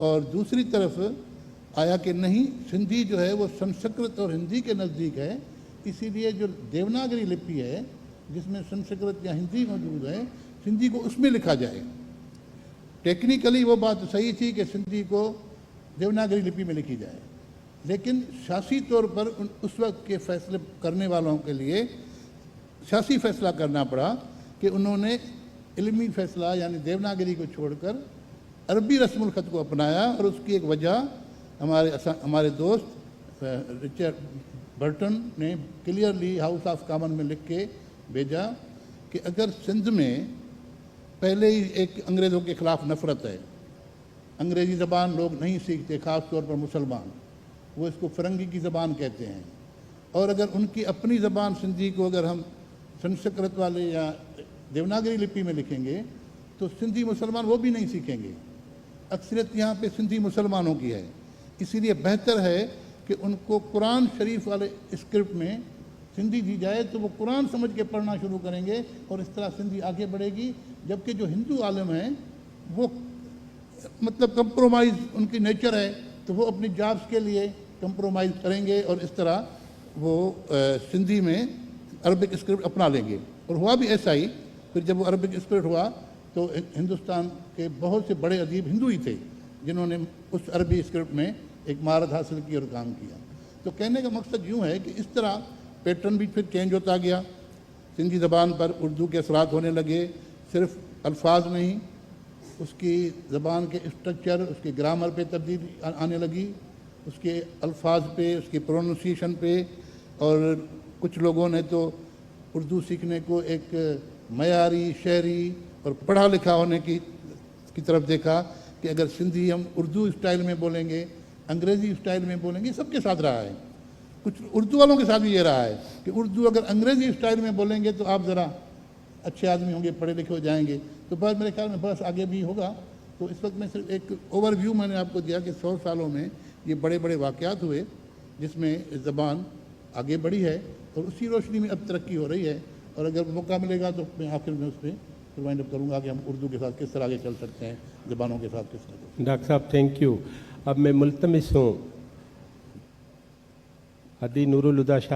اور دوسری طرف آیا کہ نہیں، سندھی جو ہے وہ سنسکرت اور ہندی کے نزدیک ہے، اسی لیے جو دیوناگری لپی ہے جس میں سنسکرت یا ہندی موجود ہے، سندھی کو اس میں لکھا جائے۔ ٹیکنیکلی وہ بات صحیح تھی کہ سندھی کو دیوناگری لپی میں لکھی جائے، لیکن سیاسی طور پر اس وقت کے فیصلے کرنے والوں کے لیے سیاسی فیصلہ کرنا پڑا کہ انہوں نے علمی فیصلہ یعنی دیوناگری کو چھوڑ کر عربی رسم الخط کو اپنایا، اور اس کی ایک وجہ ہمارے دوست رچرڈ برٹن نے کلیئرلی ہاؤس آف کامن میں لکھ کے بھیجا کہ اگر سندھ میں پہلے ہی ایک انگریزوں کے خلاف نفرت ہے، انگریزی زبان لوگ نہیں سیکھتے، خاص طور پر مسلمان، وہ اس کو فرنگی کی زبان کہتے ہیں، اور اگر ان کی اپنی زبان سندھی کو اگر ہم سنسکرت والے یا دیوناگری لپی میں لکھیں گے تو سندھی مسلمان وہ بھی نہیں سیکھیں گے۔ اکثریت یہاں پہ سندھی مسلمانوں کی ہے، اسی لیے بہتر ہے کہ ان کو قرآن شریف والے اسکرپٹ میں سندھی دی جائے تو وہ قرآن سمجھ کے پڑھنا شروع کریں گے، اور اس طرح سندھی آگے بڑھے گی۔ جبکہ جو ہندو عالم ہیں وہ مطلب کمپرومائز ان کی نیچر ہے، تو وہ اپنی جابس کے لیے کمپرومائز کریں گے، اور اس طرح وہ سندھی میں عربک اسکرپٹ اپنا لیں گے۔ اور ہوا بھی ایسا ہی، پھر جب وہ عربک اسکرپٹ ہوا تو ہندوستان کے بہت سے بڑے ادیب ہندو ہی تھے جنہوں نے اس عربی اسکرپٹ میں ایک مہارت حاصل کی اور کام کیا۔ تو کہنے کا مقصد یوں ہے کہ اس طرح پیٹرن بھی پھر چینج ہوتا گیا، سندھی زبان پر اردو کے اثرات ہونے لگے، صرف الفاظ میں ہی، اس کی زبان کے اسٹرکچر، اس کے گرامر پہ تبدیلی آنے لگی، اس کے الفاظ پہ، اس کی پروننسیشن پہ، اور کچھ لوگوں نے تو اردو سیکھنے کو ایک معیاری، شعری اور پڑھا لکھا ہونے کی طرف دیکھا کہ اگر سندھی ہم اردو اسٹائل میں بولیں گے، انگریزی اسٹائل میں بولیں گے، سب کے ساتھ رہا ہے، کچھ اردو والوں کے ساتھ بھی یہ رہا ہے کہ اردو اگر انگریزی اسٹائل میں بولیں گے تو آپ ذرا اچھے آدمی ہوں گے، پڑھے لکھے ہو جائیں گے، تو بس میرے خیال میں بس آگے بھی ہوگا۔ تو اس وقت میں صرف ایک اوور ویو میں نے آپ کو دیا کہ 100 سالوں میں یہ بڑے بڑے واقعات ہوئے جس میں زبان آگے بڑھی ہے، اور اسی روشنی میں اب ترقی ہو رہی ہے۔ اور اگر موقع ملے گا تو میں آخر میں اس پہ وائنڈ اپ کروں گا کہ ہم اردو کے ساتھ کس طرح آگے چل سکتے ہیں، زبانوں کے ساتھ کس طرح۔ ڈاکٹر صاحب تھینک یو۔ اب میں ملتمس ہوں حدی نور الہدیٰ شاہ